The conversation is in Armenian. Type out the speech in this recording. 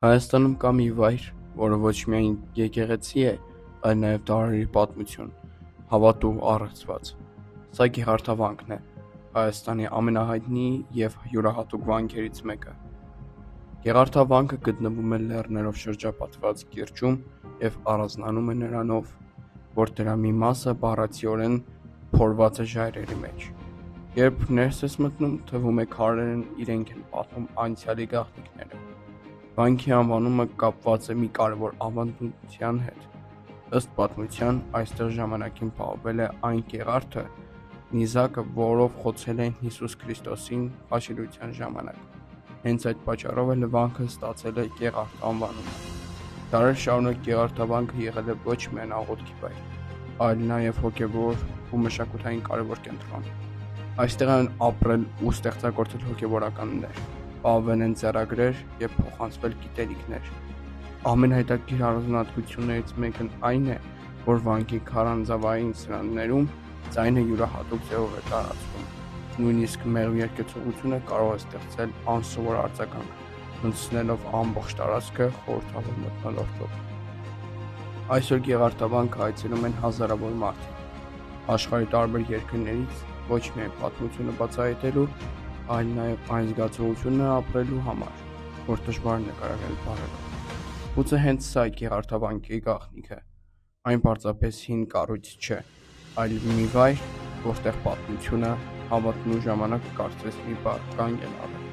Հայաստանում կա մի վայր, որը ոչ միայն եկեղեցի է, այլ նաև դարերի պատմություն, հավատու առեղծված։ Սա Գեղարդավանքն է, Հայաստանի ամենահայտնի և յուրահատուկ վանքերից մեկը։ Գեղարդավանքը գտնվում է լեռներով շրջապատված կիրճում և առանձնանում է նրանով, որ դրա մի մասը բառացիորեն փորված է ժայռերի մեջ։ Երբ ներս ես մտնում, թվում է քարերն իրենք են պատմում անցյալի գաղտնիքները։ Վանքի անվանումը կապված է մի կարևոր ավանդության հետ։ Ըստ պատմության, այստեղ ժամանակին պահվել է այն գեղարդը, նիզակը, որով խոցել էին Հիսուս Քրիստոսին խաչելիության ժամանակ։ Հենց այդ պատճառով էլ վանքը ստացել է Գեղարդ անվանումը։ Դարեր շարունակ Գեղարդավանքը եղել է ոչ միայն աղոթքի վայր, այլ նաև հոգևոր ու մշակութային կարևոր կենտրոն։ Այստեղ են ապրել ու ստեղծագործել հոգևորականներ, պահվել են ձեռագրեր և փոխանցվել գիտելիքներ։ Ամենահետաքրքիր առանձնահատկություններից մեկն այն է, որ վանքի քարանձավային սրահներում ձայնը յուրահատուկ ձևով է տարածվում։ Նույնիսկ մեղու երգեցողությունը կարող է ստեղծել անսովոր արձագանք, հնձեցնելով ամբողջ տարածքը խորհրդավոր մթնոլորտով։ Այսօր Գեղարդավանքը այցելում են հազարավոր մարդիկ աշխարհի տարբեր երկրներից ոչ միայն պատմությունը բացահայտելու, այլ նաև այն զգացողությունը ապրելու համար, որ դժվար է նկարագրել բառերով։ Գուցե հենց սա է Գեղարդավանքի գաղտնիքը։ Այն պարզապես հին կառույց չէ, այլ մի վայր, որտեղ պատմությունը, հավատն ու ժամանակը կարծես մի բառ կանգ են առել։